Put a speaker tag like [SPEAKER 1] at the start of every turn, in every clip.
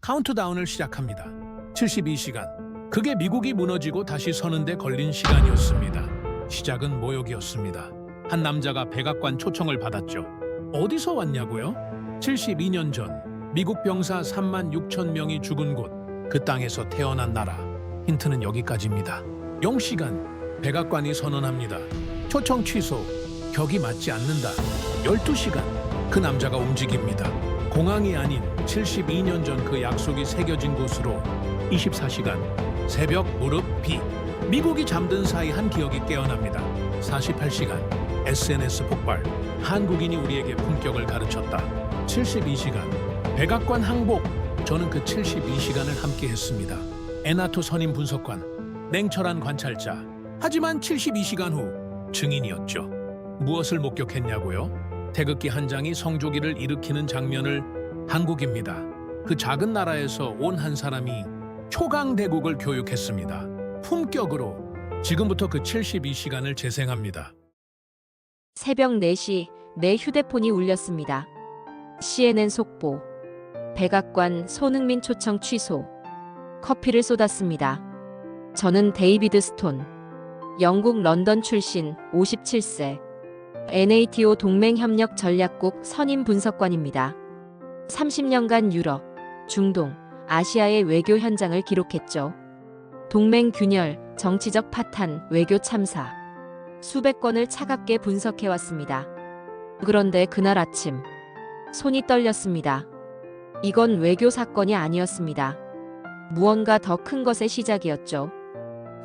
[SPEAKER 1] 카운트다운을 시작합니다. 72시간. 그게 미국이 무너지고 다시 서는데 걸린 시간이었습니다. 시작은 모욕이었습니다. 한 남자가 백악관 초청을 받았죠. 어디서 왔냐고요? 72년 전 미국 병사 3만 6천 명이 죽은 곳, 그 땅에서 태어난 나라. 힌트는 여기까지입니다. 0시간, 백악관이 선언합니다. 초청 취소, 격이 맞지 않는다. 12시간, 그 남자가 움직입니다. 공항이 아닌 72년 전 그 약속이 새겨진 곳으로 24시간, 새벽 무릎 비. 미국이 잠든 사이 한 기억이 깨어납니다. 48시간, SNS 폭발. 한국인이 우리에게 품격을 가르쳤다. 72시간, 백악관 항복. 저는 그 72시간을 함께 했습니다. 에나토 선임 분석관, 냉철한 관찰자. 하지만 72시간 후 증인이었죠. 무엇을 목격했냐고요? 태극기 한 장이 성조기를 일으키는 장면을. 한국입니다. 그 작은 나라에서 온 한 사람이 초강대국을 교육했습니다. 품격으로. 지금부터 그 72시간을 재생합니다.
[SPEAKER 2] 새벽 4시 내 휴대폰이 울렸습니다. CNN 속보. 백악관 손흥민 초청 취소. 커피를 쏟았습니다. 저는 데이비드 스톤. 영국 런던 출신 57세. NATO 동맹협력 전략국 선임 분석관입니다. 30년간 유럽, 중동, 아시아의 외교 현장을 기록했죠. 동맹 균열, 정치적 파탄, 외교 참사. 수백 건을 차갑게 분석해왔습니다. 그런데 그날 아침, 손이 떨렸습니다. 이건 외교 사건이 아니었습니다. 무언가 더 큰 것의 시작이었죠.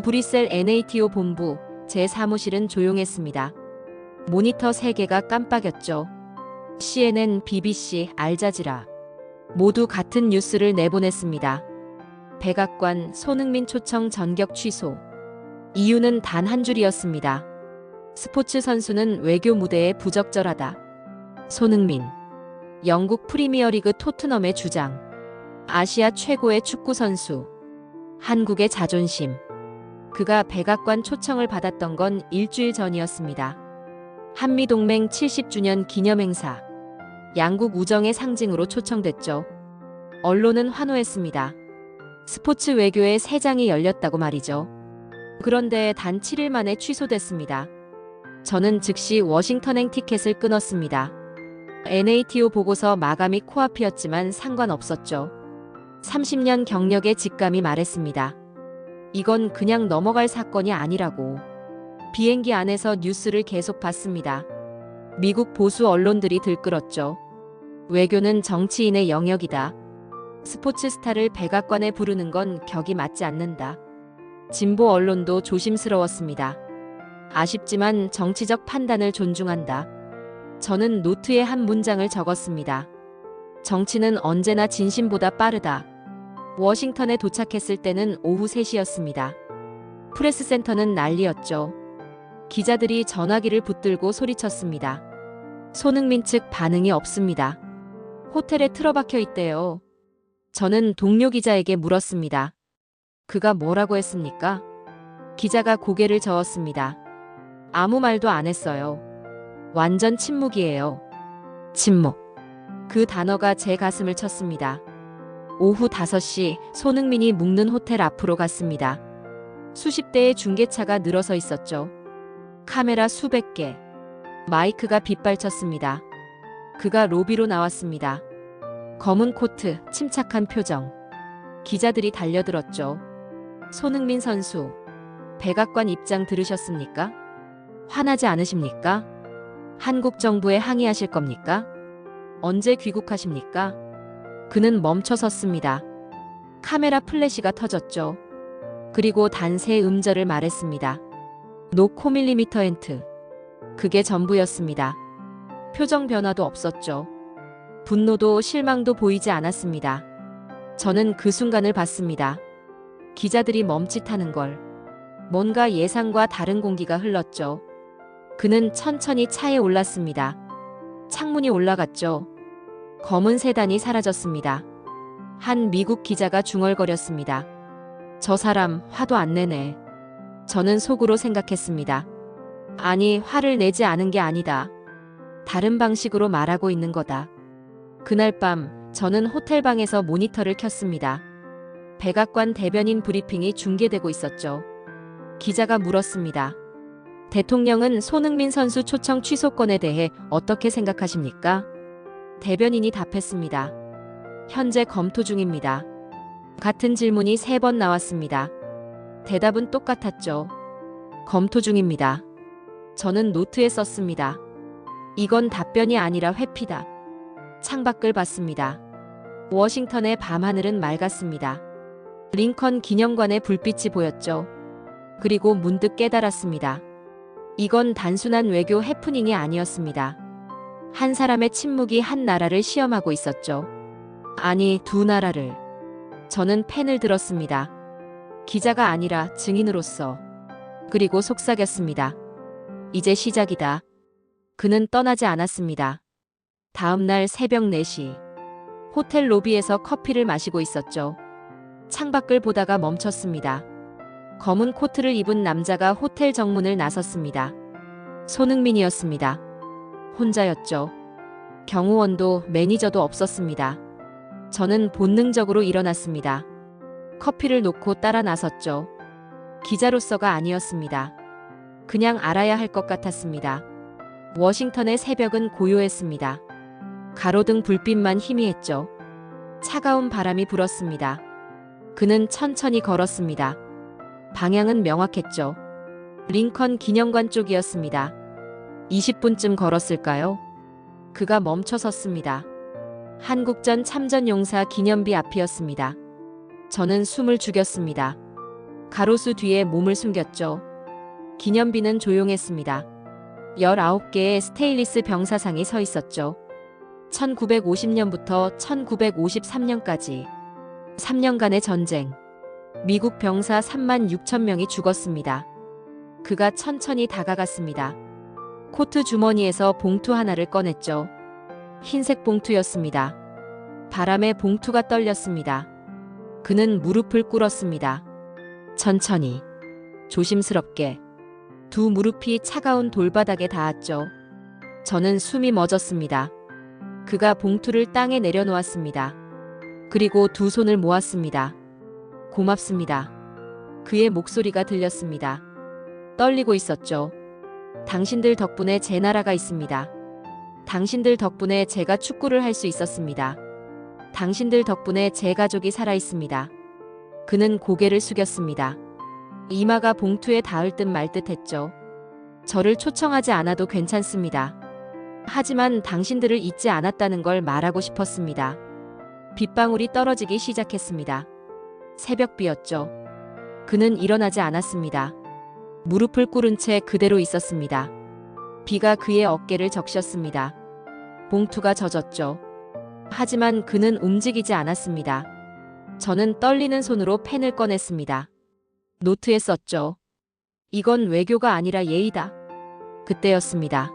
[SPEAKER 2] 브뤼셀 NATO 본부, 제 사무실은 조용했습니다. 모니터 3개가 깜빡였죠. CNN, BBC, 알자지라. 모두 같은 뉴스를 내보냈습니다. 백악관 손흥민 초청 전격 취소. 이유는 단 한 줄이었습니다. 스포츠 선수는 외교 무대에 부적절하다. 손흥민. 영국 프리미어리그 토트넘의 주장. 아시아 최고의 축구 선수. 한국의 자존심. 그가 백악관 초청을 받았던 건 일주일 전이었습니다. 한미동맹 70주년 기념행사. 양국 우정의 상징으로 초청됐죠. 언론은 환호했습니다. 스포츠 외교의 새 장이 열렸다고 말이죠. 그런데 단 7일 만에 취소됐습니다. 저는 즉시 워싱턴행 티켓을 끊었습니다. NATO 보고서 마감이 코앞이었지만 상관없었죠. 30년 경력의 직감이 말했습니다. 이건 그냥 넘어갈 사건이 아니라고. 비행기 안에서 뉴스를 계속 봤습니다. 미국 보수 언론들이 들끓었죠. 외교는 정치인의 영역이다. 스포츠 스타를 백악관에 부르는 건 격이 맞지 않는다. 진보 언론도 조심스러웠습니다. 아쉽지만 정치적 판단을 존중한다. 저는 노트에 한 문장을 적었습니다. 정치는 언제나 진심보다 빠르다. 워싱턴에 도착했을 때는 오후 3시였습니다. 프레스센터는 난리였죠. 기자들이 전화기를 붙들고 소리쳤습니다. 손흥민 측 반응이 없습니다. 호텔에 틀어박혀 있대요. 저는 동료 기자에게 물었습니다. 그가 뭐라고 했습니까? 기자가 고개를 저었습니다. 아무 말도 안 했어요. 완전 침묵이에요. 침묵. 그 단어가 제 가슴을 쳤습니다. 오후 5시 손흥민이 묵는 호텔 앞으로 갔습니다. 수십 대의 중계차가 늘어서 있었죠. 카메라 수백 개. 마이크가 빗발쳤습니다. 그가 로비로 나왔습니다. 검은 코트, 침착한 표정. 기자들이 달려들었죠. 손흥민 선수, 백악관 입장 들으셨습니까? 화나지 않으십니까? 한국 정부에 항의하실 겁니까? 언제 귀국하십니까? 그는 멈춰 섰습니다. 카메라 플래시가 터졌죠. 그리고 단세 음절을 말했습니다. No millimeter. 그게 전부였습니다. 표정 변화도 없었죠. 분노도 실망도 보이지 않았습니다. 저는 그 순간을 봤습니다. 기자들이 멈칫하는 걸. 뭔가 예상과 다른 공기가 흘렀죠. 그는 천천히 차에 올랐습니다. 창문이 올라갔죠. 검은 세단이 사라졌습니다. 한 미국 기자가 중얼거렸습니다. 저 사람 화도 안 내네. 저는 속으로 생각했습니다. 아니, 화를 내지 않은 게 아니다. 다른 방식으로 말하고 있는 거다. 그날 밤 저는 호텔방에서 모니터를 켰습니다. 백악관 대변인 브리핑이 중계되고 있었죠. 기자가 물었습니다. 대통령은 손흥민 선수 초청 취소권에 대해 어떻게 생각하십니까? 대변인이 답했습니다. 현재 검토 중입니다. 같은 질문이 3번 나왔습니다. 대답은 똑같았죠. 검토 중입니다. 저는 노트에 썼습니다. 이건 답변이 아니라 회피다. 창밖을 봤습니다. 워싱턴의 밤하늘은 맑았습니다. 링컨 기념관의 불빛이 보였죠. 그리고 문득 깨달았습니다. 이건 단순한 외교 해프닝이 아니었습니다. 한 사람의 침묵이 한 나라를 시험하고 있었죠. 아니, 두 나라를. 저는 펜을 들었습니다. 기자가 아니라 증인으로서. 그리고 속삭였습니다. 이제 시작이다. 그는 떠나지 않았습니다. 다음 날 새벽 4시. 호텔 로비에서 커피를 마시고 있었죠. 창밖을 보다가 멈췄습니다. 검은 코트를 입은 남자가 호텔 정문을 나섰습니다. 손흥민이었습니다. 혼자였죠. 경호원도 매니저도 없었습니다. 저는 본능적으로 일어났습니다. 커피를 놓고 따라 나섰죠. 기자로서가 아니었습니다. 그냥 알아야 할 것 같았습니다. 워싱턴의 새벽은 고요했습니다. 가로등 불빛만 희미했죠. 차가운 바람이 불었습니다. 그는 천천히 걸었습니다. 방향은 명확했죠. 링컨 기념관 쪽이었습니다. 20분쯤 걸었을까요? 그가 멈춰 섰습니다. 한국전 참전용사 기념비 앞이었습니다. 저는 숨을 죽였습니다. 가로수 뒤에 몸을 숨겼죠. 기념비는 조용했습니다. 19개의 스테인리스 병사상이 서 있었죠. 1950년부터 1953년까지 3년간의 전쟁. 미국 병사 3만 6천 명이 죽었습니다. 그가 천천히 다가갔습니다. 코트 주머니에서 봉투 하나를 꺼냈죠. 흰색 봉투였습니다. 바람에 봉투가 떨렸습니다. 그는 무릎을 꿇었습니다. 천천히, 조심스럽게. 두 무릎이 차가운 돌바닥에 닿았죠. 저는 숨이 멎었습니다. 그가 봉투를 땅에 내려놓았습니다. 그리고 두 손을 모았습니다. 고맙습니다. 그의 목소리가 들렸습니다. 떨리고 있었죠. 당신들 덕분에 제 나라가 있습니다. 당신들 덕분에 제가 축구를 할 수 있었습니다. 당신들 덕분에 제 가족이 살아 있습니다. 그는 고개를 숙였습니다. 이마가 봉투에 닿을 듯 말 듯 했죠. 저를 초청하지 않아도 괜찮습니다. 하지만 당신들을 잊지 않았다는 걸 말하고 싶었습니다. 빗방울이 떨어지기 시작했습니다. 새벽비였죠. 그는 일어나지 않았습니다. 무릎을 꿇은 채 그대로 있었습니다. 비가 그의 어깨를 적셨습니다. 봉투가 젖었죠. 하지만 그는 움직이지 않았습니다. 저는 떨리는 손으로 펜을 꺼냈습니다. 노트에 썼죠. 이건 외교가 아니라 예의다. 그때였습니다.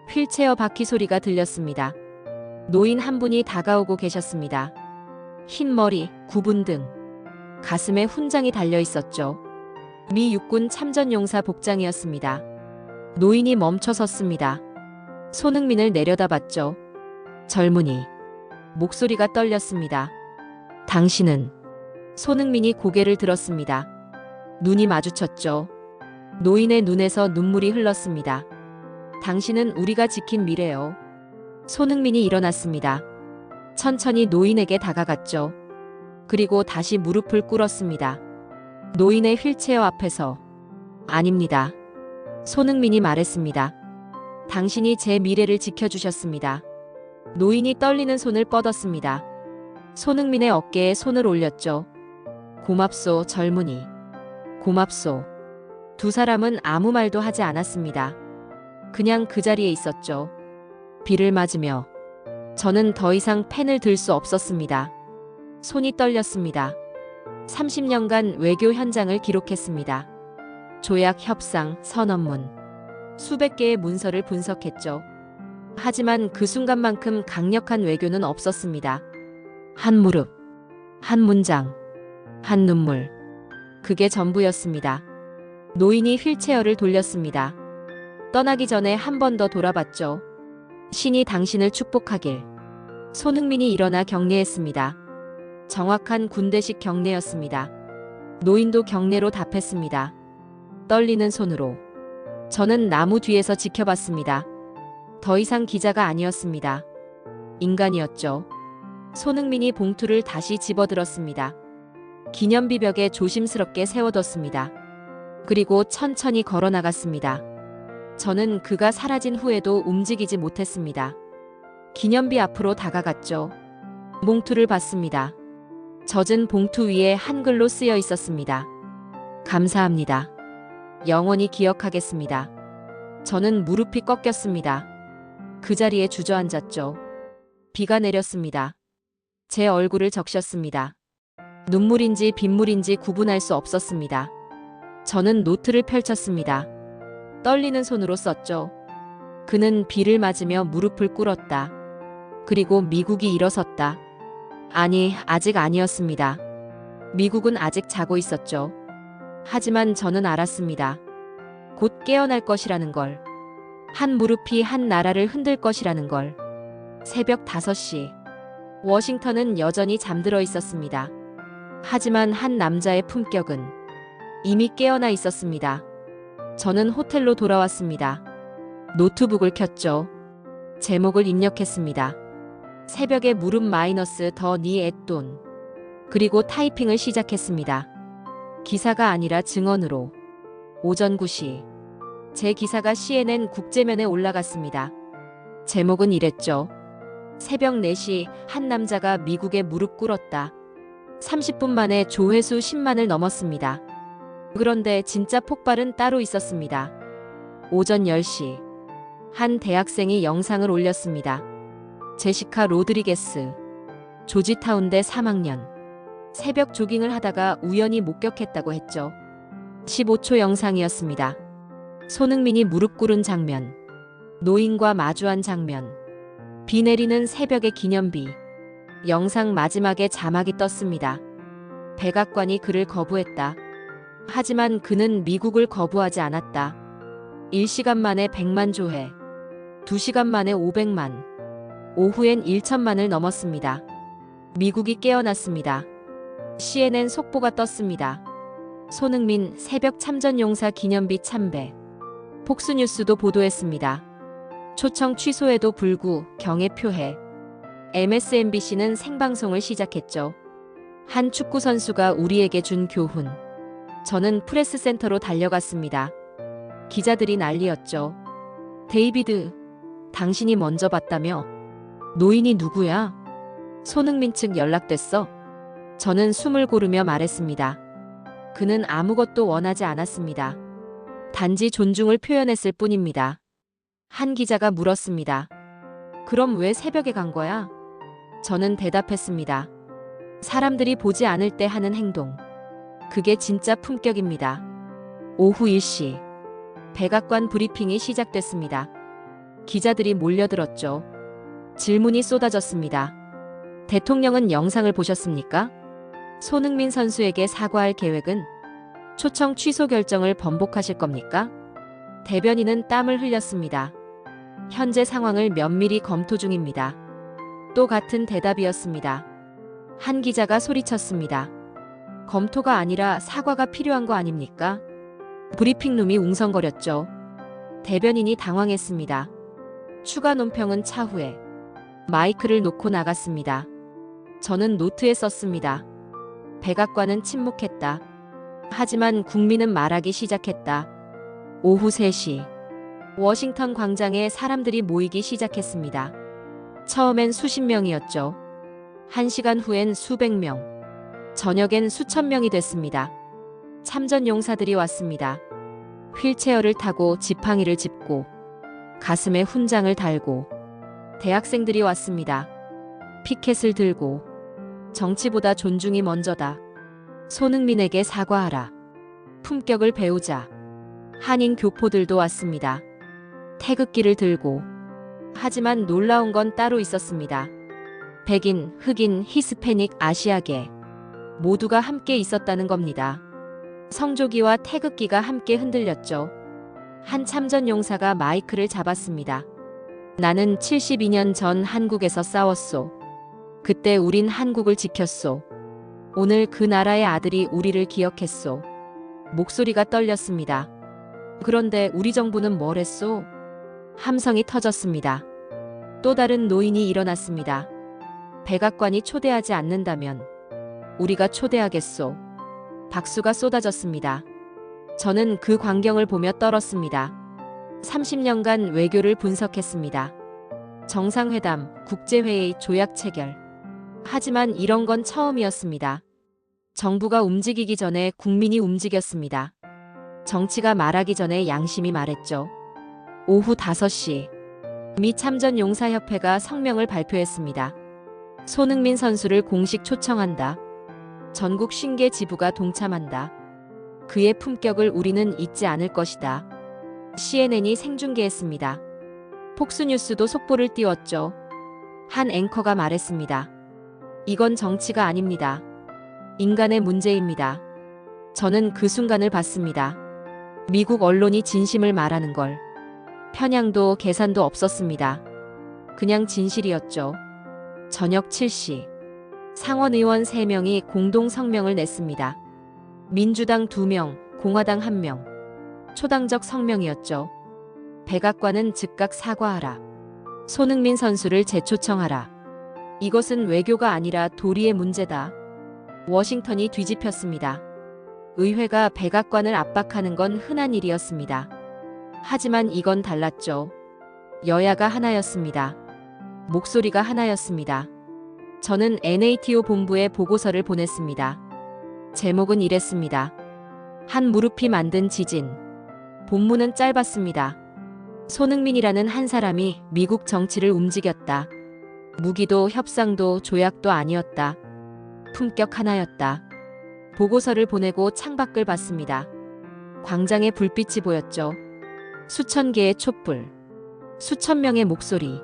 [SPEAKER 2] 휠체어 바퀴 소리가 들렸습니다. 노인 한 분이 다가오고 계셨습니다. 흰 머리, 굽은 등. 가슴에 훈장이 달려 있었죠. 미 육군 참전용사 복장이었습니다. 노인이 멈춰 섰습니다. 손흥민을 내려다봤죠. 젊은이. 목소리가 떨렸습니다. 당신은? 손흥민이 고개를 들었습니다. 눈이 마주쳤죠. 노인의 눈에서 눈물이 흘렀습니다. 당신은 우리가 지킨 미래요. 손흥민이 일어났습니다. 천천히 노인에게 다가갔죠. 그리고 다시 무릎을 꿇었습니다. 노인의 휠체어 앞에서. 아닙니다. 손흥민이 말했습니다. 당신이 제 미래를 지켜주셨습니다. 노인이 떨리는 손을 뻗었습니다. 손흥민의 어깨에 손을 올렸죠. 고맙소, 젊은이. 고맙소. 두 사람은 아무 말도 하지 않았습니다. 그냥 그 자리에 있었죠. 비를 맞으며. 저는 더 이상 펜을 들 수 없었습니다. 손이 떨렸습니다. 30년간 외교 현장을 기록했습니다. 조약, 협상, 선언문. 수백 개의 문서를 분석했죠. 하지만 그 순간만큼 강력한 외교는 없었습니다. 한 무릎, 한 문장, 한 눈물. 그게 전부였습니다. 노인이 휠체어를 돌렸습니다. 떠나기 전에 한 번 더 돌아봤죠. 신이 당신을 축복하길. 손흥민이 일어나 경례했습니다. 정확한 군대식 경례였습니다. 노인도 경례로 답했습니다. 떨리는 손으로. 저는 나무 뒤에서 지켜봤습니다. 더 이상 기자가 아니었습니다. 인간이었죠. 손흥민이 봉투를 다시 집어들었습니다. 기념비 벽에 조심스럽게 세워뒀습니다. 그리고 천천히 걸어 나갔습니다. 저는 그가 사라진 후에도 움직이지 못했습니다. 기념비 앞으로 다가갔죠. 봉투를 봤습니다. 젖은 봉투 위에 한글로 쓰여 있었습니다. 감사합니다. 영원히 기억하겠습니다. 저는 무릎이 꺾였습니다. 그 자리에 주저앉았죠. 비가 내렸습니다. 제 얼굴을 적셨습니다. 눈물인지 빗물인지 구분할 수 없었습니다. 저는 노트를 펼쳤습니다. 떨리는 손으로 썼죠. 그는 비를 맞으며 무릎을 꿇었다. 그리고 미국이 일어섰다. 아니, 아직 아니었습니다. 미국은 아직 자고 있었죠. 하지만 저는 알았습니다. 곧 깨어날 것이라는 걸. 한 무릎이 한 나라를 흔들 것이라는 걸. 새벽 5시. 워싱턴은 여전히 잠들어 있었습니다. 하지만 한 남자의 품격은 이미 깨어나 있었습니다. 저는 호텔로 돌아왔습니다. 노트북을 켰죠. 제목을 입력했습니다. 새벽에 무릎 마이너스 더 니 앳돈. 그리고 타이핑을 시작했습니다. 기사가 아니라 증언으로. 오전 9시. 제 기사가 CNN 국제면에 올라갔습니다. 제목은 이랬죠. 새벽 4시 한 남자가 미국에 무릎 꿇었다. 30분 만에 조회수 10만을 넘었습니다. 그런데 진짜 폭발은 따로 있었습니다. 오전 10시. 한 대학생이 영상을 올렸습니다. 제시카 로드리게스. 조지타운대 3학년. 새벽 조깅을 하다가 우연히 목격했다고 했죠. 15초 영상이었습니다. 손흥민이 무릎 꿇은 장면. 노인과 마주한 장면. 비 내리는 새벽의 기념비. 영상 마지막에 자막이 떴습니다. 백악관이 그를 거부했다. 하지만 그는 미국을 거부하지 않았다. 1시간 만에 100만 조회. 2시간 만에 500만. 오후엔 1천만을 넘었습니다. 미국이 깨어났습니다. CNN 속보가 떴습니다. 손흥민 새벽 참전용사 기념비 참배. 폭스뉴스도 보도했습니다. 초청 취소에도 불구 경애 표해. MSNBC는 생방송을 시작했죠. 한 축구 선수가 우리에게 준 교훈. 저는 프레스센터로 달려갔습니다. 기자들이 난리였죠. 데이비드, 당신이 먼저 봤다며? 노인이 누구야? 손흥민 측 연락됐어? 저는 숨을 고르며 말했습니다. 그는 아무것도 원하지 않았습니다. 단지 존중을 표현했을 뿐입니다. 한 기자가 물었습니다. 그럼 왜 새벽에 간 거야? 저는 대답했습니다. 사람들이 보지 않을 때 하는 행동. 그게 진짜 품격입니다. 오후 1시. 백악관 브리핑이 시작됐습니다. 기자들이 몰려들었죠. 질문이 쏟아졌습니다. 대통령은 영상을 보셨습니까? 손흥민 선수에게 사과할 계획은? 초청 취소 결정을 번복하실 겁니까? 대변인은 땀을 흘렸습니다. 현재 상황을 면밀히 검토 중입니다. 또 같은 대답이었습니다. 한 기자가 소리쳤습니다. 검토가 아니라 사과가 필요한 거 아닙니까? 브리핑룸이 웅성거렸죠. 대변인이 당황했습니다. 추가 논평은 차후에. 마이크를 놓고 나갔습니다. 저는 노트에 썼습니다. 백악관은 침묵했다. 하지만 국민은 말하기 시작했다. 오후 3시. 워싱턴 광장에 사람들이 모이기 시작했습니다. 처음엔 수십 명이었죠. 1시간 후엔 수백 명. 저녁엔 수천 명이 됐습니다. 참전 용사들이 왔습니다. 휠체어를 타고 지팡이를 짚고 가슴에 훈장을 달고 대학생들이 왔습니다. 피켓을 들고 정치보다 존중이 먼저다. 손흥민에게 사과하라. 품격을 배우자. 한인 교포들도 왔습니다. 태극기를 들고. 하지만 놀라운 건 따로 있었습니다. 백인, 흑인, 히스패닉, 아시아계 모두가 함께 있었다는 겁니다. 성조기와 태극기가 함께 흔들렸죠. 한 참전 용사가 마이크를 잡았습니다. 나는 72년 전 한국에서 싸웠소. 그때 우린 한국을 지켰소. 오늘 그 나라의 아들이 우리를 기억했소. 목소리가 떨렸습니다. 그런데 우리 정부는 뭘 했소? 함성이 터졌습니다. 또 다른 노인이 일어났습니다. 백악관이 초대하지 않는다면 우리가 초대하겠소. 박수가 쏟아졌습니다. 저는 그 광경을 보며 떨었습니다. 30년간 외교를 분석했습니다. 정상회담, 국제회의, 조약 체결. 하지만 이런 건 처음이었습니다. 정부가 움직이기 전에 국민이 움직였습니다. 정치가 말하기 전에 양심이 말했죠. 오후 5시 미 참전용사협회가 성명을 발표했습니다. 손흥민 선수를 공식 초청한다. 전국 50개 지부가 동참한다. 그의 품격을 우리는 잊지 않을 것이다. CNN이 생중계했습니다. 폭스뉴스도 속보를 띄웠죠. 한 앵커가 말했습니다. 이건 정치가 아닙니다. 인간의 문제입니다. 저는 그 순간을 봤습니다. 미국 언론이 진심을 말하는 걸. 편향도 계산도 없었습니다. 그냥 진실이었죠. 저녁 7시. 상원의원 3명이 공동 성명을 냈습니다. 민주당 2명, 공화당 1명. 초당적 성명이었죠. 백악관은 즉각 사과하라. 손흥민 선수를 재초청하라. 이것은 외교가 아니라 도리의 문제다. 워싱턴이 뒤집혔습니다. 의회가 백악관을 압박하는 건 흔한 일이었습니다. 하지만 이건 달랐죠. 여야가 하나였습니다. 목소리가 하나였습니다. 저는 NATO 본부에 보고서를 보냈습니다. 제목은 이랬습니다. 한 무릎이 만든 지진. 본문은 짧았습니다. 손흥민이라는 한 사람이 미국 정치를 움직였다. 무기도 협상도 조약도 아니었다. 품격 하나였다. 보고서를 보내고 창밖을 봤습니다. 광장에 불빛이 보였죠. 수천 개의 촛불. 수천 명의 목소리.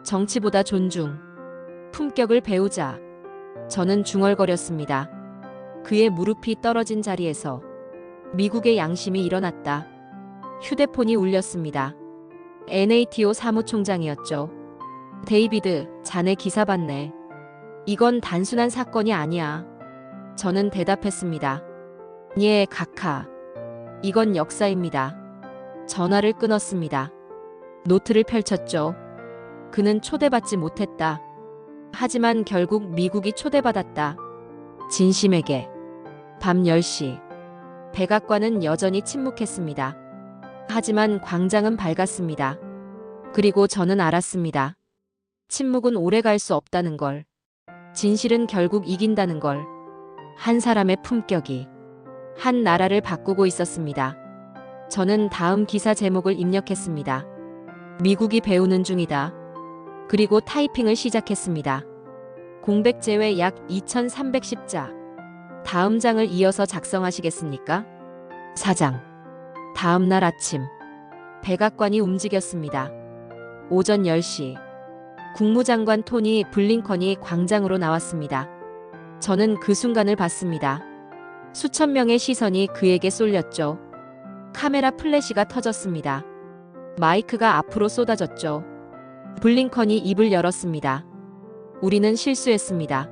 [SPEAKER 2] 정치보다 존중. 품격을 배우자. 저는 중얼거렸습니다. 그의 무릎이 떨어진 자리에서 미국의 양심이 일어났다. 휴대폰이 울렸습니다. NATO 사무총장이었죠. 데이비드, 자네 기사 봤네. 이건 단순한 사건이 아니야. 저는 대답했습니다. 예, 각하. 이건 역사입니다. 전화를 끊었습니다. 노트를 펼쳤죠. 그는 초대받지 못했다. 하지만 결국 미국이 초대받았다. 진심에게. 밤 10시. 백악관은 여전히 침묵했습니다. 하지만 광장은 밝았습니다. 그리고 저는 알았습니다. 침묵은 오래 갈 수 없다는 걸. 진실은 결국 이긴다는 걸. 한 사람의 품격이 한 나라를 바꾸고 있었습니다. 저는 다음 기사 제목을 입력했습니다. 미국이 배우는 중이다. 그리고 타이핑을 시작했습니다. 공백 제외 약 2310자. 다음 장을 이어서 작성하시겠습니까? 4장. 다음 날 아침. 백악관이 움직였습니다. 오전 10시. 국무장관 토니 블링컨이 광장으로 나왔습니다. 저는 그 순간을 봤습니다. 수천 명의 시선이 그에게 쏠렸죠. 카메라 플래시가 터졌습니다. 마이크가 앞으로 쏟아졌죠. 블링컨이 입을 열었습니다. 우리는 실수했습니다.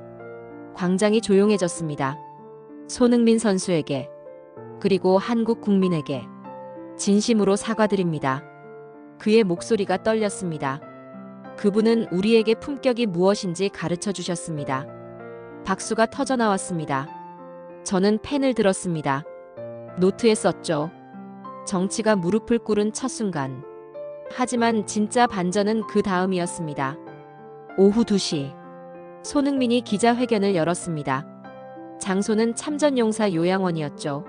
[SPEAKER 2] 광장이 조용해졌습니다. 손흥민 선수에게, 그리고 한국 국민에게 진심으로 사과드립니다. 그의 목소리가 떨렸습니다. 그분은 우리에게 품격이 무엇인지 가르쳐 주셨습니다. 박수가 터져나왔습니다. 저는 펜을 들었습니다. 노트에 썼죠. 정치가 무릎을 꿇은 첫 순간. 하지만 진짜 반전은 그 다음이었습니다. 오후 2시. 손흥민이 기자회견을 열었습니다. 장소는 참전용사 요양원이었죠.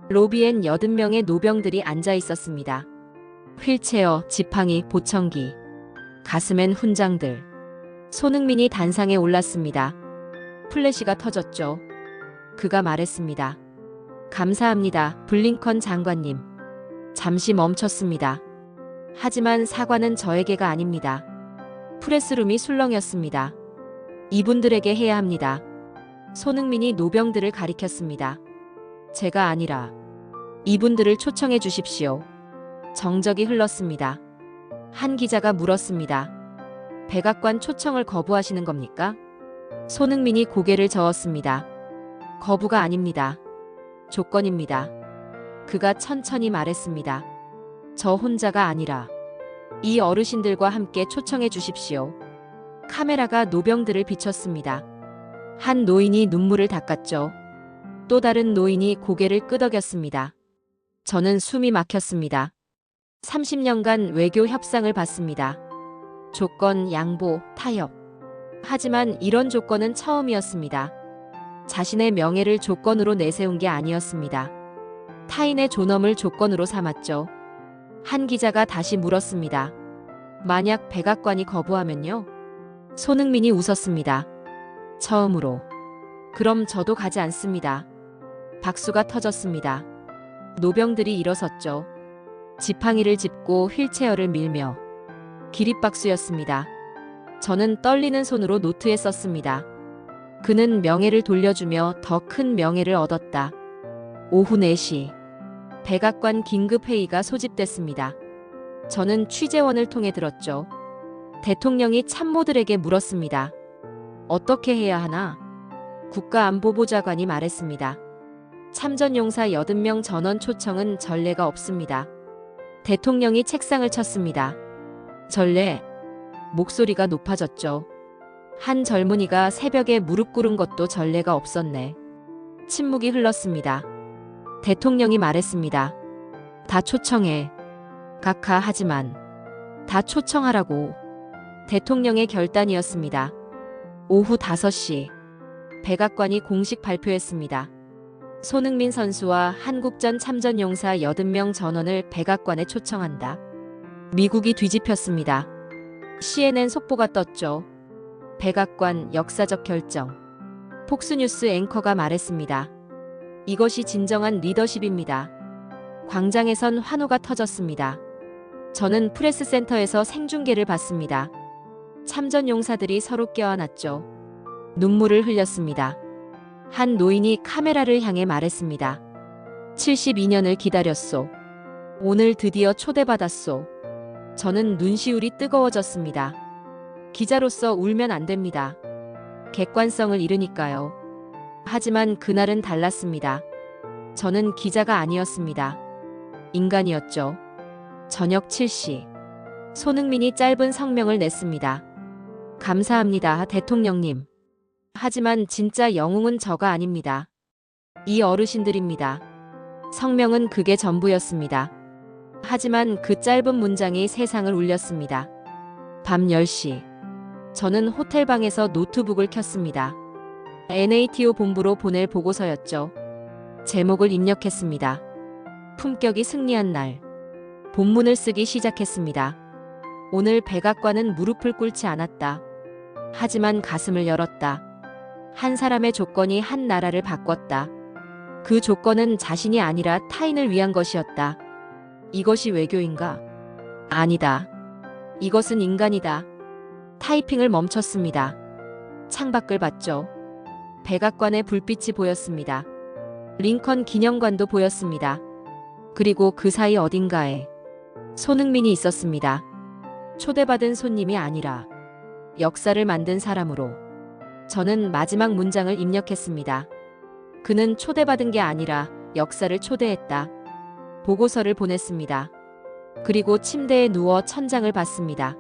[SPEAKER 2] 로비엔 80명의 노병들이 앉아 있었습니다. 휠체어, 지팡이, 보청기. 가슴엔 훈장들. 손흥민이 단상에 올랐습니다. 플래시가 터졌죠. 그가 말했습니다. 감사합니다, 블링컨 장관님. 잠시 멈췄습니다. 하지만 사과는 저에게가 아닙니다. 프레스룸이 술렁였습니다. 이분들에게 해야 합니다. 손흥민이 노병들을 가리켰습니다. 제가 아니라 이분들을 초청해 주십시오. 정적이 흘렀습니다. 한 기자가 물었습니다. 백악관 초청을 거부하시는 겁니까? 손흥민이 고개를 저었습니다. 거부가 아닙니다. 조건입니다. 그가 천천히 말했습니다. 저 혼자가 아니라 이 어르신들과 함께 초청해 주십시오. 카메라가 노병들을 비췄습니다. 한 노인이 눈물을 닦았죠. 또 다른 노인이 고개를 끄덕였습니다. 저는 숨이 막혔습니다. 30년간 외교 협상을 받습니다. 조건, 양보, 타협. 하지만 이런 조건은 처음이었습니다. 자신의 명예를 조건으로 내세운 게 아니었습니다. 타인의 존엄을 조건으로 삼았죠. 한 기자가 다시 물었습니다. 만약 백악관이 거부하면요? 손흥민이 웃었습니다. 처음으로. 그럼 저도 가지 않습니다. 박수가 터졌습니다. 노병들이 일어섰죠. 지팡이를 짚고 휠체어를 밀며. 기립박수였습니다. 저는 떨리는 손으로 노트에 썼습니다. 그는 명예를 돌려주며 더 큰 명예를 얻었다. 오후 4시. 백악관 긴급회의가 소집됐습니다. 저는 취재원을 통해 들었죠. 대통령이 참모들에게 물었습니다. 어떻게 해야 하나? 국가안보보좌관이 말했습니다. 참전용사 80명 전원 초청은 전례가 없습니다. 대통령이 책상을 쳤습니다. 전례. 목소리가 높아졌죠. 한 젊은이가 새벽에 무릎 꿇은 것도 전례가 없었네. 침묵이 흘렀습니다. 대통령이 말했습니다. 다 초청해. 각하 하지만. 다 초청하라고. 대통령의 결단이었습니다. 오후 5시. 백악관이 공식 발표했습니다. 손흥민 선수와 한국전 참전용사 80명 전원을 백악관에 초청한다. 미국이 뒤집혔습니다. CNN 속보가 떴죠. 백악관 역사적 결정. 폭스뉴스 앵커가 말했습니다. 이것이 진정한 리더십입니다. 광장에선 환호가 터졌습니다. 저는 프레스센터에서 생중계를 봤습니다. 참전용사들이 서로 껴안았죠. 눈물을 흘렸습니다. 한 노인이 카메라를 향해 말했습니다. 72년을 기다렸소. 오늘 드디어 초대받았소. 저는 눈시울이 뜨거워졌습니다. 기자로서 울면 안 됩니다. 객관성을 잃으니까요. 하지만 그날은 달랐습니다. 저는 기자가 아니었습니다. 인간이었죠. 저녁 7시. 손흥민이 짧은 성명을 냈습니다. 감사합니다, 대통령님. 하지만 진짜 영웅은 저가 아닙니다. 이 어르신들입니다. 성명은 그게 전부였습니다. 하지만 그 짧은 문장이 세상을 울렸습니다. 밤 10시. 저는 호텔방에서 노트북을 켰습니다. NATO 본부로 보낼 보고서였죠. 제목을 입력했습니다. 품격이 승리한 날. 본문을 쓰기 시작했습니다. 오늘 백악관은 무릎을 꿇지 않았다. 하지만 가슴을 열었다. 한 사람의 조건이 한 나라를 바꿨다. 그 조건은 자신이 아니라 타인을 위한 것이었다. 이것이 외교인가? 아니다. 이것은 인간이다. 타이핑을 멈췄습니다. 창밖을 봤죠. 백악관의 불빛이 보였습니다. 링컨 기념관도 보였습니다. 그리고 그 사이 어딘가에 손흥민이 있었습니다. 초대받은 손님이 아니라 역사를 만든 사람으로. 저는 마지막 문장을 입력했습니다. 그는 초대받은 게 아니라 역사를 초대했다. 보고서를 보냈습니다. 그리고 침대에 누워 천장을 봤습니다.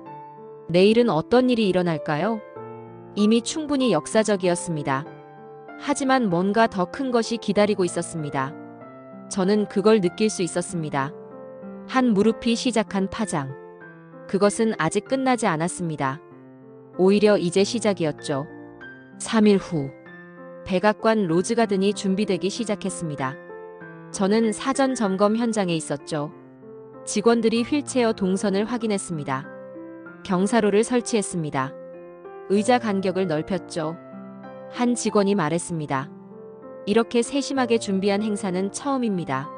[SPEAKER 2] 내일은 어떤 일이 일어날까요? 이미 충분히 역사적이었습니다. 하지만 뭔가 더 큰 것이 기다리고 있었습니다. 저는 그걸 느낄 수 있었습니다. 한 무릎이 시작한 파장. 그것은 아직 끝나지 않았습니다. 오히려 이제 시작이었죠. 3일 후. 백악관 로즈가든이 준비되기 시작했습니다. 저는 사전 점검 현장에 있었죠. 직원들이 휠체어 동선을 확인했습니다. 경사로를 설치했습니다. 의자 간격을 넓혔죠. 한 직원이 말했습니다. 이렇게 세심하게 준비한 행사는 처음입니다.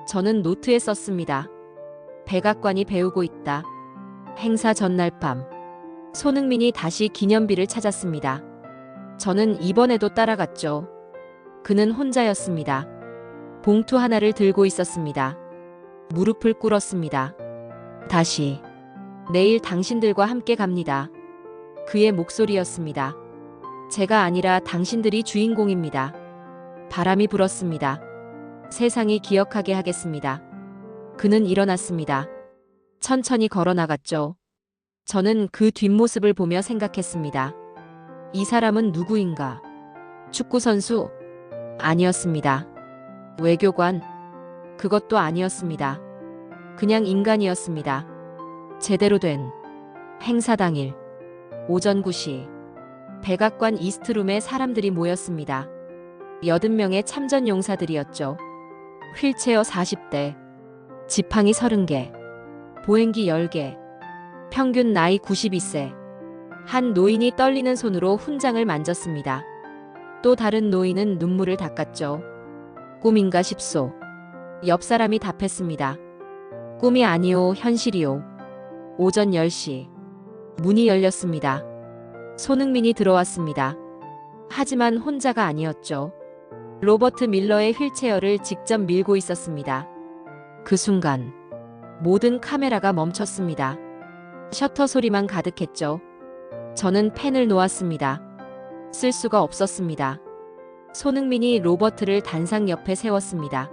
[SPEAKER 2] 저는 노트에 썼습니다. 백악관이 배우고 있다. 행사 전날 밤. 손흥민이 다시 기념비를 찾았습니다. 저는 이번에도 따라갔죠. 그는 혼자였습니다. 봉투 하나를 들고 있었습니다. 무릎을 꿇었습니다. 다시. 내일 당신들과 함께 갑니다. 그의 목소리였습니다. 제가 아니라 당신들이 주인공입니다. 바람이 불었습니다. 세상이 기억하게 하겠습니다. 그는 일어났습니다. 천천히 걸어 나갔죠. 저는 그 뒷모습을 보며 생각했습니다. 이 사람은 누구인가? 축구선수? 아니었습니다. 외교관? 그것도 아니었습니다. 그냥 인간이었습니다. 제대로 된 행사 당일 오전 9시 백악관 이스트룸에 사람들이 모였습니다. 80명의 참전 용사들이었죠. 휠체어 40대, 지팡이 30개, 보행기 10개, 평균 나이 92세. 한 노인이 떨리는 손으로 훈장을 만졌습니다. 또 다른 노인은 눈물을 닦았죠. 꿈인가 싶소. 옆 사람이 답했습니다. 꿈이 아니오, 현실이오. 오전 10시. 문이 열렸습니다. 손흥민이 들어왔습니다. 하지만 혼자가 아니었죠. 로버트 밀러의 휠체어를 직접 밀고 있었습니다. 그 순간 모든 카메라가 멈췄습니다. 셔터 소리만 가득했죠. 저는 펜을 놓았습니다. 쓸 수가 없었습니다. 손흥민이 로버트를 단상 옆에 세웠습니다.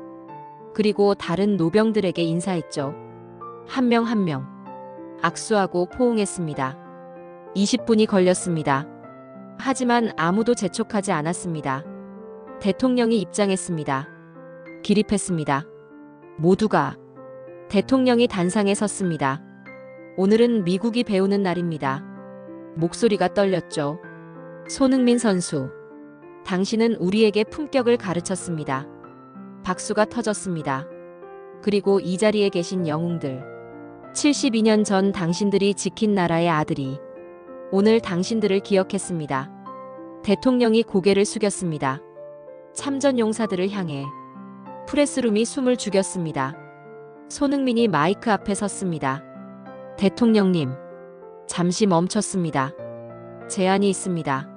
[SPEAKER 2] 그리고 다른 노병들에게 인사했죠. 한 명 한 명 악수하고 포옹했습니다. 20분이 걸렸습니다. 하지만 아무도 재촉하지 않았습니다. 대통령이 입장했습니다. 기립했습니다. 모두가. 대통령이 단상에 섰습니다. 오늘은 미국이 배우는 날입니다. 목소리가 떨렸죠. 손흥민 선수, 당신은 우리에게 품격을 가르쳤습니다. 박수가 터졌습니다. 그리고 이 자리에 계신 영웅들. 72년 전 당신들이 지킨 나라의 아들이 오늘 당신들을 기억했습니다. 대통령이 고개를 숙였습니다. 참전 용사들을 향해 프레스룸이 숨을 죽였습니다. 손흥민이 마이크 앞에 섰습니다. 대통령님, 잠시 멈췄습니다. 제안이 있습니다.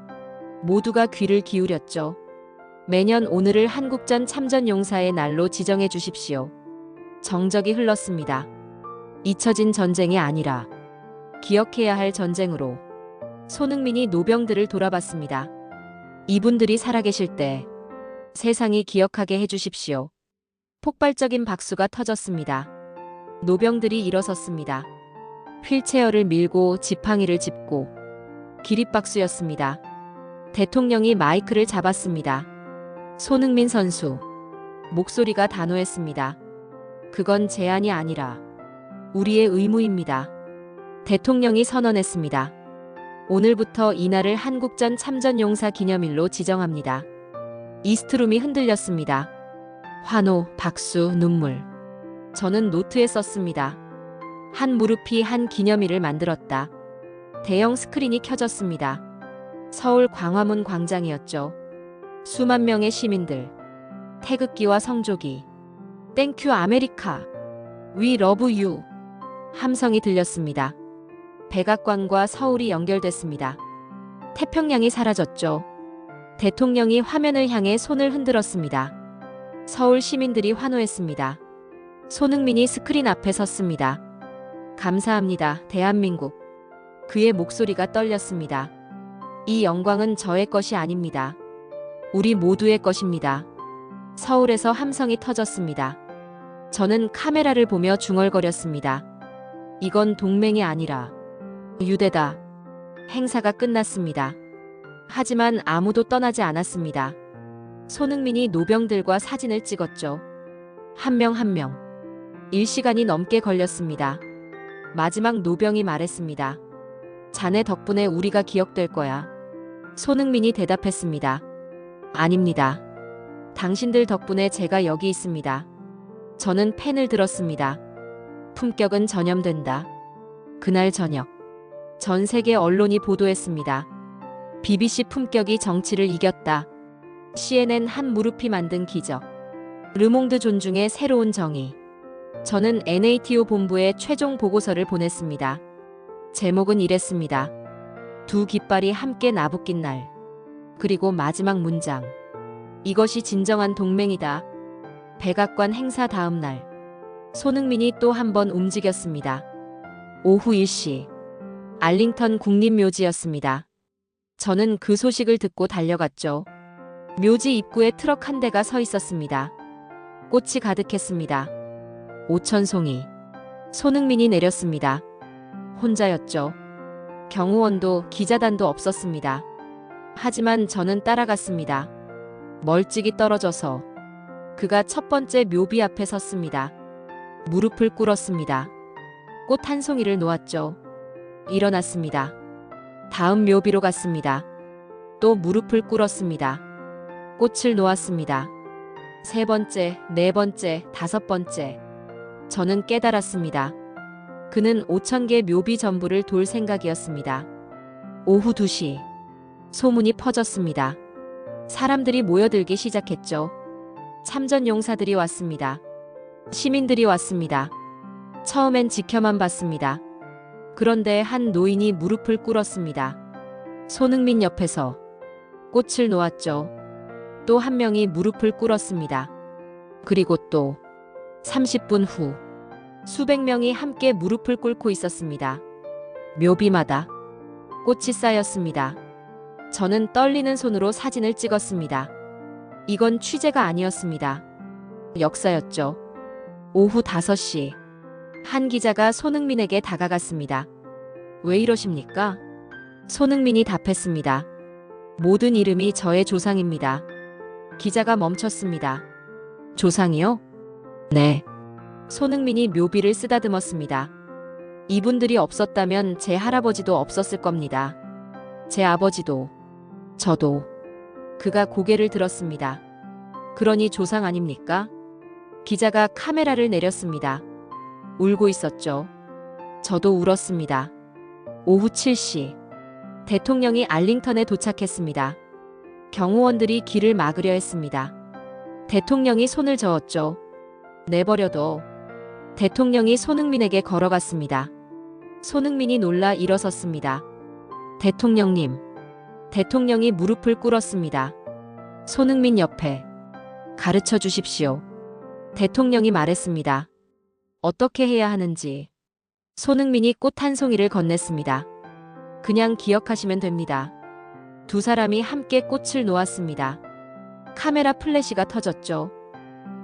[SPEAKER 2] 모두가 귀를 기울였죠. 매년 오늘을 한국전 참전용사의 날로 지정해 주십시오. 정적이 흘렀습니다. 잊혀진 전쟁이 아니라 기억해야 할 전쟁으로. 손흥민이 노병들을 돌아봤습니다. 이분들이 살아계실 때 세상이 기억하게 해주십시오. 폭발적인 박수가 터졌습니다. 노병들이 일어섰습니다. 휠체어를 밀고 지팡이를 짚고 기립박수였습니다. 대통령이 마이크를 잡았습니다. 손흥민 선수. 목소리가 단호했습니다. 그건 제안이 아니라 우리의 의무입니다. 대통령이 선언했습니다. 오늘부터 이날을 한국전 참전용사 기념일로 지정합니다. 이스트룸이 흔들렸습니다. 환호, 박수, 눈물. 저는 노트에 썼습니다. 한 무릎이 한 기념일을 만들었다. 대형 스크린이 켜졌습니다. 서울 광화문 광장이었죠. 수만 명의 시민들. 태극기와 성조기. 땡큐 아메리카. We love you. 함성이 들렸습니다. 백악관과 서울이 연결됐습니다. 태평양이 사라졌죠. 대통령이 화면을 향해 손을 흔들었습니다. 서울 시민들이 환호했습니다. 손흥민이 스크린 앞에 섰습니다. 감사합니다, 대한민국. 그의 목소리가 떨렸습니다. 이 영광은 저의 것이 아닙니다. 우리 모두의 것입니다. 서울에서 함성이 터졌습니다. 저는 카메라를 보며 중얼거렸습니다. 이건 동맹이 아니라 유대다. 행사가 끝났습니다. 하지만 아무도 떠나지 않았습니다. 손흥민이 노병들과 사진을 찍었죠. 한 명 한 명. 1시간이 넘게 걸렸습니다. 마지막 노병이 말했습니다. 자네 덕분에 우리가 기억될 거야. 손흥민이 대답했습니다. 아닙니다. 당신들 덕분에 제가 여기 있습니다. 저는 펜을 들었습니다. 품격은 전염된다. 그날 저녁 전 세계 언론이 보도했습니다. BBC 품격이 정치를 이겼다. CNN 한 무릎이 만든 기적. 르몽드 존중의 새로운 정의. 저는 NATO 본부에 최종 보고서를 보냈습니다. 제목은 이랬습니다. 두 깃발이 함께 나부낀 날. 그리고 마지막 문장. 이것이 진정한 동맹이다. 백악관 행사 다음 날. 손흥민이 또 한 번 움직였습니다. 오후 1시. 알링턴 국립묘지였습니다. 저는 그 소식을 듣고 달려갔죠. 묘지 입구에 트럭 한 대가 서 있었습니다. 꽃이 가득했습니다. 오천송이. 손흥민이 내렸습니다. 혼자였죠. 경호원도 기자단도 없었습니다. 하지만 저는 따라갔습니다. 멀찍이 떨어져서 그가 첫 번째 묘비 앞에 섰습니다. 무릎을 꿇었습니다. 꽃 한 송이를 놓았죠. 일어났습니다. 다음 묘비로 갔습니다. 또 무릎을 꿇었습니다. 꽃을 놓았습니다. 세 번째, 네 번째, 다섯 번째. 저는 깨달았습니다. 그는 5,000개 묘비 전부를 돌 생각이었습니다. 오후 2시. 소문이 퍼졌습니다. 사람들이 모여들기 시작했죠. 참전 용사들이 왔습니다. 시민들이 왔습니다. 처음엔 지켜만 봤습니다. 그런데 한 노인이 무릎을 꿇었습니다. 손흥민 옆에서 꽃을 놓았죠. 또 한 명이 무릎을 꿇었습니다. 그리고 또 30분 후 수백 명이 함께 무릎을 꿇고 있었습니다. 묘비마다 꽃이 쌓였습니다. 저는 떨리는 손으로 사진을 찍었습니다. 이건 취재가 아니었습니다. 역사였죠. 오후 5시. 한 기자가 손흥민에게 다가갔습니다. 왜 이러십니까? 손흥민이 답했습니다. 모든 이름이 저의 조상입니다. 기자가 멈췄습니다. 조상이요? 네. 손흥민이 묘비를 쓰다듬었습니다. 이분들이 없었다면 제 할아버지도 없었을 겁니다. 제 아버지도, 저도. 그가 고개를 들었습니다. 그러니 조상 아닙니까? 기자가 카메라를 내렸습니다. 울고 있었죠. 저도 울었습니다. 오후 7시. 대통령이 알링턴에 도착했습니다. 경호원들이 길을 막으려 했습니다. 대통령이 손을 저었죠. 내버려둬. 대통령이 손흥민에게 걸어갔습니다. 손흥민이 놀라 일어섰습니다. 대통령님. 대통령이 무릎을 꿇었습니다. 손흥민 옆에. 가르쳐 주십시오. 대통령이 말했습니다. 어떻게 해야 하는지. 손흥민이 꽃 한 송이를 건넸습니다. 그냥 기억하시면 됩니다. 두 사람이 함께 꽃을 놓았습니다. 카메라 플래시가 터졌죠.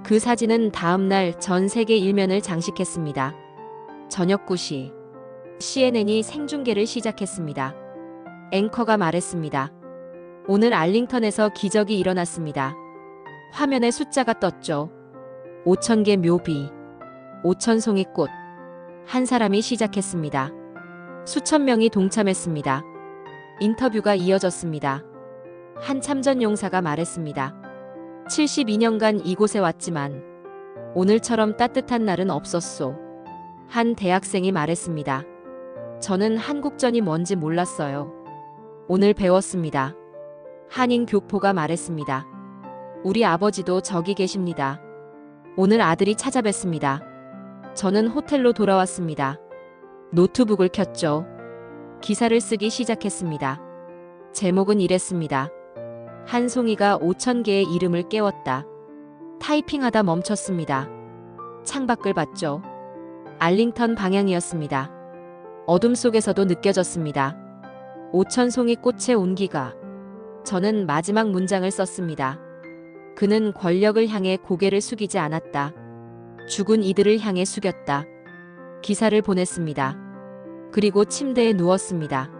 [SPEAKER 2] 그 사진은 다음 날 전 세계 일면을 장식했습니다. 저녁 9시. CNN이 생중계를 시작했습니다. 앵커가 말했습니다. 오늘 알링턴에서 기적이 일어났습니다. 화면에 숫자가 떴죠. 5,000개 묘비. 5,000송이 꽃. 한 사람이 시작했습니다. 수천 명이 동참했습니다. 인터뷰가 이어졌습니다. 한 참전 용사가 말했습니다. 72년간 이곳에 왔지만 오늘처럼 따뜻한 날은 없었소. 한 대학생이 말했습니다. 저는 한국전이 뭔지 몰랐어요. 오늘 배웠습니다. 한인 교포가 말했습니다. 우리 아버지도 저기 계십니다. 오늘 아들이 찾아뵀습니다. 저는 호텔로 돌아왔습니다. 노트북을 켰죠. 기사를 쓰기 시작했습니다. 제목은 이랬습니다. 한 송이가 5,000개의 이름을 깨웠다. 타이핑하다 멈췄습니다. 창밖을 봤죠. 알링턴 방향이었습니다. 어둠 속에서도 느껴졌습니다. 5,000송이 꽃의 온기가. 저는 마지막 문장을 썼습니다. 그는 권력을 향해 고개를 숙이지 않았다. 죽은 이들을 향해 숙였다. 기사를 보냈습니다. 그리고 침대에 누웠습니다.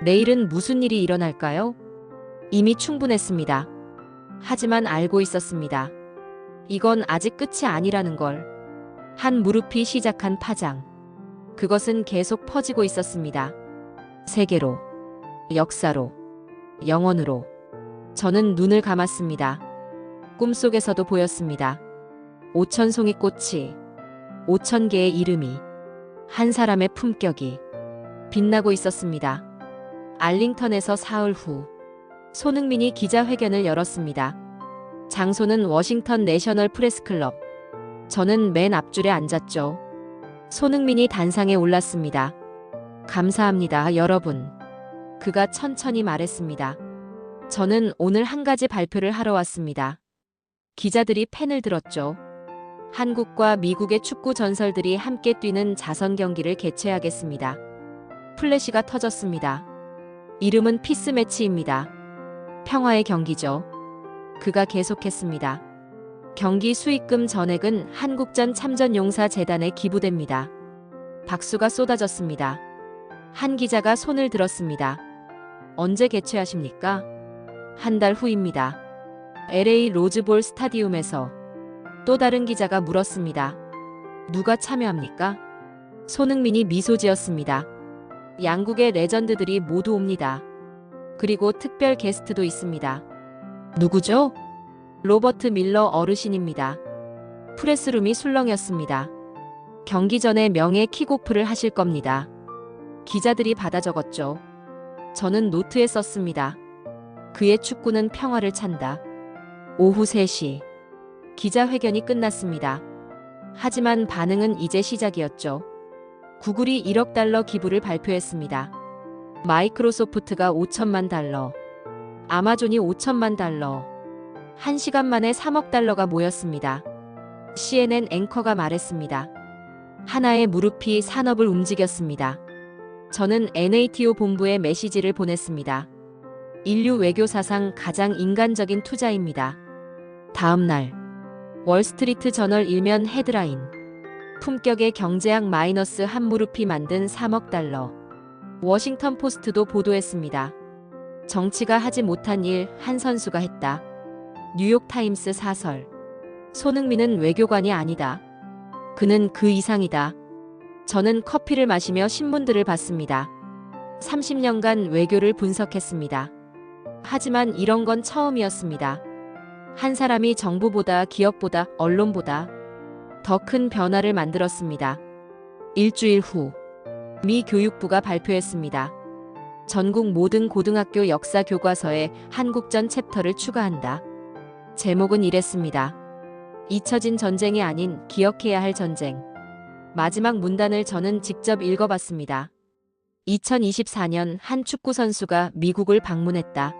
[SPEAKER 2] 내일은 무슨 일이 일어날까요? 이미 충분했습니다. 하지만 알고 있었습니다. 이건 아직 끝이 아니라는 걸. 한 무릎이 시작한 파장. 그것은 계속 퍼지고 있었습니다. 세계로, 역사로, 영원으로. 저는 눈을 감았습니다. 꿈속에서도 보였습니다. 5,000송이 꽃이, 5,000개의 이름이, 한 사람의 품격이 빛나고 있었습니다. 알링턴에서 사흘 후 손흥민이 기자회견을 열었습니다. 장소는 워싱턴 내셔널 프레스클럽. 저는 맨 앞줄에 앉았죠. 손흥민이 단상에 올랐습니다. 감사합니다, 여러분. 그가 천천히 말했습니다. 저는 오늘 한 가지 발표를 하러 왔습니다. 기자들이 펜을 들었죠. 한국과 미국의 축구 전설들이 함께 뛰는 자선 경기를 개최하겠습니다. 플래시가 터졌습니다. 이름은 피스매치입니다. 평화의 경기죠. 그가 계속했습니다. 경기 수익금 전액은 한국전 참전용사재단에 기부됩니다. 박수가 쏟아졌습니다. 한 기자가 손을 들었습니다. 언제 개최하십니까? 한 달 후입니다. LA 로즈볼 스타디움에서 또 다른 기자가 물었습니다. 누가 참여합니까? 손흥민이 미소 지었습니다. 양국의 레전드들이 모두 옵니다. 그리고 특별 게스트도 있습니다. 누구죠? 로버트 밀러 어르신입니다. 프레스룸이 술렁였습니다. 경기 전에 명예 킥오프를 하실 겁니다. 기자들이 받아 적었죠. 저는 노트에 썼습니다. 그의 축구는 평화를 찬다. 오후 3시. 기자회견이 끝났습니다. 하지만 반응은 이제 시작이었죠. 구글이 1억 달러 기부를 발표했습니다. 마이크로소프트가 5천만 달러. 아마존이 5천만 달러. 1시간 만에 3억 달러가 모였습니다. CNN 앵커가 말했습니다. 하나의 무릎이 산업을 움직였습니다. 저는 NATO 본부에 메시지를 보냈습니다. 인류 외교 사상 가장 인간적인 투자입니다. 다음 날 월스트리트 저널 일면 헤드라인. 품격의 경제학 마이너스 한 무릎이 만든 3억 달러. 워싱턴 포스트도 보도했습니다. 정치가 하지 못한 일 한 선수가 했다. 뉴욕타임스 사설. 손흥민은 외교관이 아니다. 그는 그 이상이다. 저는 커피를 마시며 신문들을 봤습니다. 30년간 외교를 분석했습니다. 하지만 이런 건 처음이었습니다. 한 사람이 정부보다 기업보다 언론보다 더 큰 변화를 만들었습니다. 일주일 후, 미 교육부가 발표했습니다. 전국 모든 고등학교 역사 교과서에 한국전 챕터를 추가한다. 제목은 이랬습니다. 잊혀진 전쟁이 아닌 기억해야 할 전쟁. 마지막 문단을 저는 직접 읽어봤습니다. 2024년 한 축구 선수가 미국을 방문했다.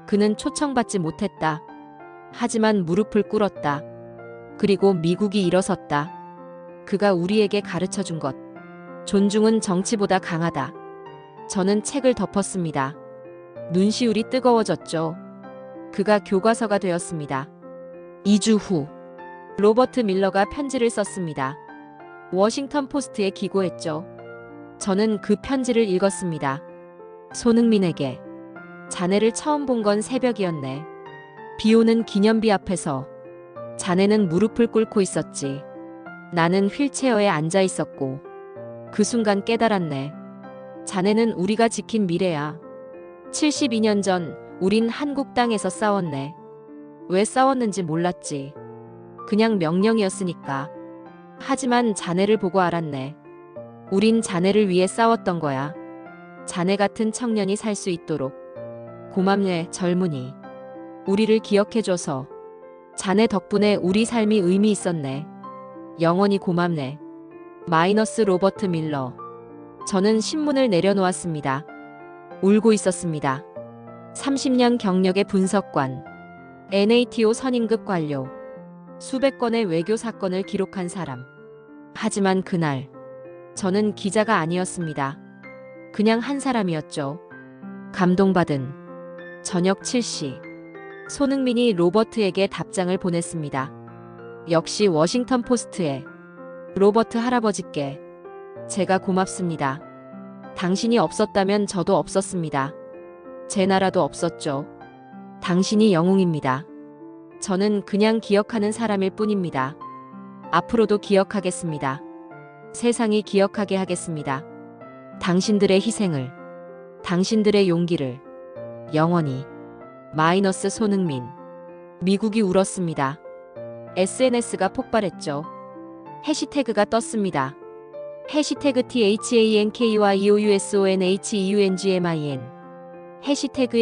[SPEAKER 2] 그는 초청받지 못했다. 하지만 무릎을 꿇었다. 그리고 미국이 일어섰다. 그가 우리에게 가르쳐 준 것. 존중은 정치보다 강하다. 저는 책을 덮었습니다. 눈시울이 뜨거워졌죠. 그가 교과서가 되었습니다. 2주 후, 로버트 밀러가 편지를 썼습니다. 워싱턴 포스트에 기고했죠. 저는 그 편지를 읽었습니다. 손흥민에게. 자네를 처음 본 건 새벽이었네. 비 오는 기념비 앞에서. 자네는 무릎을 꿇고 있었지. 나는 휠체어에 앉아 있었고. 그 순간 깨달았네. 자네는 우리가 지킨 미래야. 72년 전 우린 한국 땅에서 싸웠네. 왜 싸웠는지 몰랐지. 그냥 명령이었으니까. 하지만 자네를 보고 알았네. 우린 자네를 위해 싸웠던 거야. 자네 같은 청년이 살 수 있도록. 고맙네, 젊은이. 우리를 기억해줘서. 자네 덕분에 우리 삶이 의미 있었네. 영원히 고맙네. 마이너스 로버트 밀러. 저는 신문을 내려놓았습니다. 울고 있었습니다. 30년 경력의 분석관. NATO 선임급 관료. 수백 건의 외교 사건을 기록한 사람. 하지만 그날 저는 기자가 아니었습니다. 그냥 한 사람이었죠. 감동받은 저녁 7시. 손흥민이 로버트에게 답장을 보냈습니다. 역시 워싱턴 포스트에. 로버트 할아버지께. 제가 고맙습니다. 당신이 없었다면 저도 없었습니다. 제 나라도 없었죠. 당신이 영웅입니다. 저는 그냥 기억하는 사람일 뿐입니다. 앞으로도 기억하겠습니다. 세상이 기억하게 하겠습니다. 당신들의 희생을, 당신들의 용기를, 영원히. 마이너스 손흥민. 미국이 울었습니다. SNS가 폭발했죠. 해시태그가 떴습니다. 해시태그 THANKYOUSONHEUNGMIN. 해시태그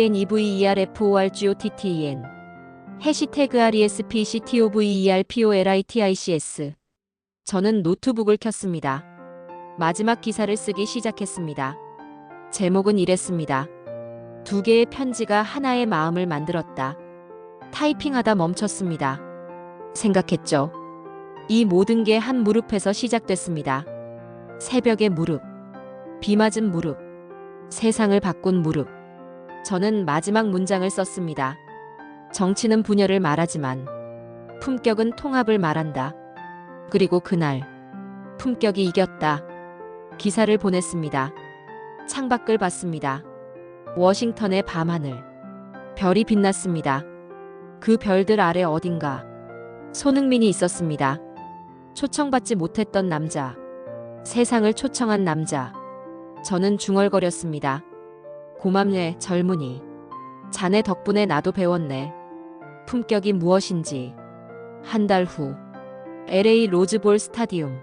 [SPEAKER 2] NEVERFORGOTTEN. 해시태그 RESPCTOVERPOLITICS. 저는 노트북을 켰습니다. 마지막 기사를 쓰기 시작했습니다. 제목은 이랬습니다. 2개의 편지가 하나의 마음을 만들었다. 타이핑하다 멈췄습니다. 생각했죠. 이 모든 게 한 무릎에서 시작됐습니다. 새벽의 무릎. 비 맞은 무릎. 세상을 바꾼 무릎. 저는 마지막 문장을 썼습니다. 정치는 분열을 말하지만 품격은 통합을 말한다. 그리고 그날 품격이 이겼다. 기사를 보냈습니다. 창밖을 봤습니다. 워싱턴의 밤하늘. 별이 빛났습니다. 그 별들 아래 어딘가 손흥민이 있었습니다. 초청받지 못했던 남자. 세상을 초청한 남자. 저는 중얼거렸습니다. 고맙네, 젊은이. 자네 덕분에 나도 배웠네. 품격이 무엇인지. 한 달 후, LA 로즈볼 스타디움.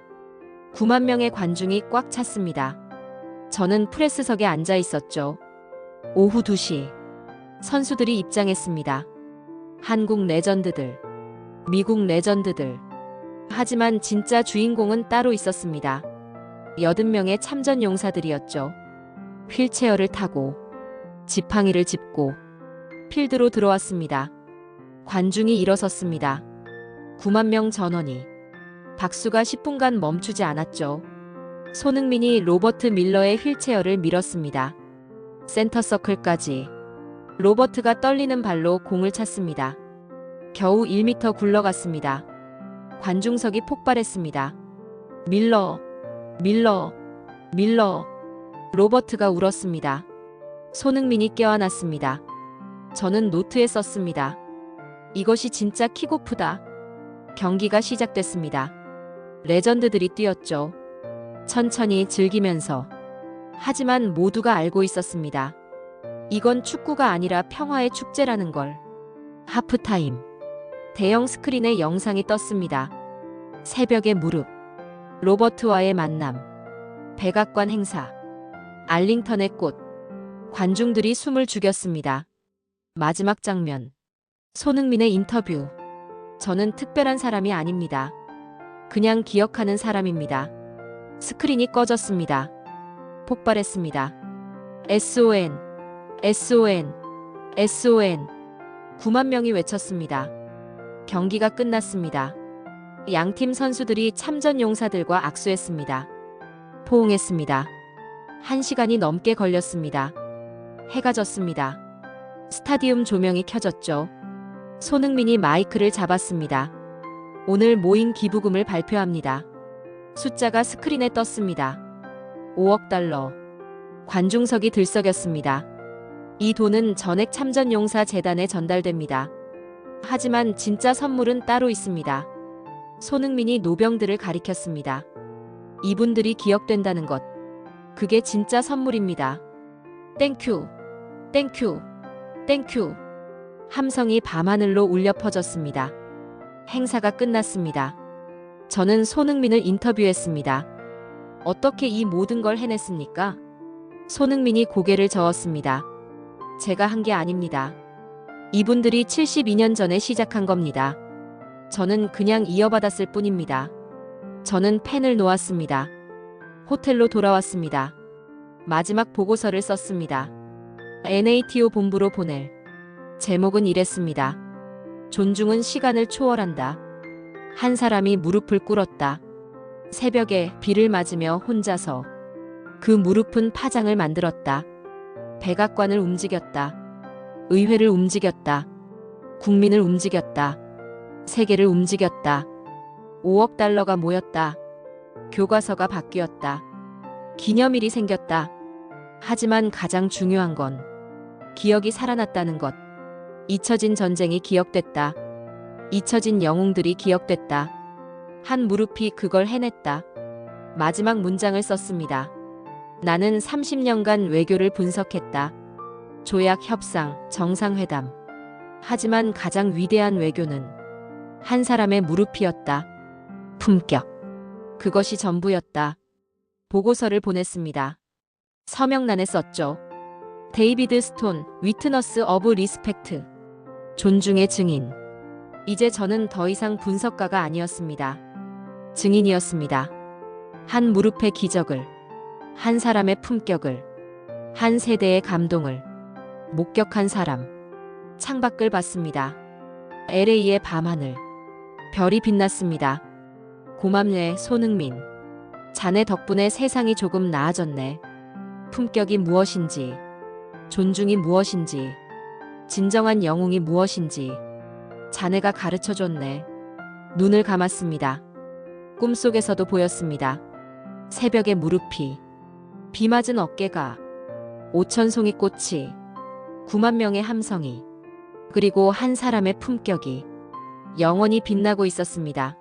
[SPEAKER 2] 9만 명의 관중이 꽉 찼습니다. 저는 프레스석에 앉아 있었죠. 오후 2시. 선수들이 입장했습니다. 한국 레전드들, 미국 레전드들. 하지만 진짜 주인공은 따로 있었습니다. 80명의 참전 용사들이었죠. 휠체어를 타고, 지팡이를 짚고, 필드로 들어왔습니다. 관중이 일어섰습니다. 9만 명 전원이. 박수가 10분간 멈추지 않았죠. 손흥민이 로버트 밀러의 휠체어를 밀었습니다. 센터 서클까지. 로버트가 떨리는 발로 공을 찼습니다. 겨우 1m 굴러갔습니다. 관중석이 폭발했습니다. 밀러, 밀러, 밀러. 로버트가 울었습니다. 손흥민이 껴안았습니다. 저는 노트에 썼습니다. 이것이 진짜 킥오프다. 경기가 시작됐습니다. 레전드들이 뛰었죠. 천천히 즐기면서. 하지만 모두가 알고 있었습니다. 이건 축구가 아니라 평화의 축제라는 걸. 하프타임. 대형 스크린에 영상이 떴습니다. 새벽의 무릎. 로버트와의 만남. 백악관 행사. 알링턴의 꽃. 관중들이 숨을 죽였습니다. 마지막 장면. 손흥민의 인터뷰. 저는 특별한 사람이 아닙니다. 그냥 기억하는 사람입니다. 스크린이 꺼졌습니다. 폭발했습니다. SON, SON, SON. 9만 명이 외쳤습니다. 경기가 끝났습니다. 양팀 선수들이 참전 용사들과 악수했습니다. 포옹했습니다. 1시간이 넘게 걸렸습니다. 해가 졌습니다. 스타디움 조명이 켜졌죠. 손흥민이 마이크를 잡았습니다. 오늘 모인 기부금을 발표합니다. 숫자가 스크린에 떴습니다. 5억 달러. 관중석이 들썩였습니다. 이 돈은 전액 참전용사 재단에 전달됩니다. 하지만 진짜 선물은 따로 있습니다. 손흥민이 노병들을 가리켰습니다. 이분들이 기억된다는 것. 그게 진짜 선물입니다. 땡큐, 땡큐, 땡큐. 함성이 밤하늘로 울려 퍼졌습니다. 행사가 끝났습니다. 저는 손흥민을 인터뷰했습니다. 어떻게 이 모든 걸 해냈습니까? 손흥민이 고개를 저었습니다. 제가 한 게 아닙니다. 이분들이 72년 전에 시작한 겁니다. 저는 그냥 이어받았을 뿐입니다. 저는 펜을 놓았습니다. 호텔로 돌아왔습니다. 마지막 보고서를 썼습니다. NATO 본부로 보낼. 제목은 이랬습니다. 존중은 시간을 초월한다. 한 사람이 무릎을 꿇었다. 새벽에 비를 맞으며 혼자서. 그 무릎은 파장을 만들었다. 백악관을 움직였다. 의회를 움직였다. 국민을 움직였다. 세계를 움직였다. 5억 달러가 모였다. 교과서가 바뀌었다. 기념일이 생겼다. 하지만 가장 중요한 건 기억이 살아났다는 것. 잊혀진 전쟁이 기억됐다. 잊혀진 영웅들이 기억됐다. 한 무릎이 그걸 해냈다. 마지막 문장을 썼습니다. 나는 30년간 외교를 분석했다. 조약, 협상, 정상회담. 하지만 가장 위대한 외교는 한 사람의 무릎이었다. 품격. 그것이 전부였다. 보고서를 보냈습니다. 서명란에 썼죠. 데이비드 스톤, 위트너스 어브 리스펙트. 존중의 증인. 이제 저는 더 이상 분석가가 아니었습니다. 증인이었습니다. 한 무릎의 기적을, 한 사람의 품격을, 한 세대의 감동을 목격한 사람. 창밖을 봤습니다. LA의 밤하늘. 별이 빛났습니다. 고맙네, 손흥민. 자네 덕분에 세상이 조금 나아졌네. 품격이 무엇인지, 존중이 무엇인지, 진정한 영웅이 무엇인지 자네가 가르쳐 줬네. 눈을 감았습니다. 꿈속에서도 보였습니다. 새벽의 무릎이, 비 맞은 어깨가, 5천 송이 꽃이, 9만 명의 함성이, 그리고 한 사람의 품격이 영원히 빛나고 있었습니다.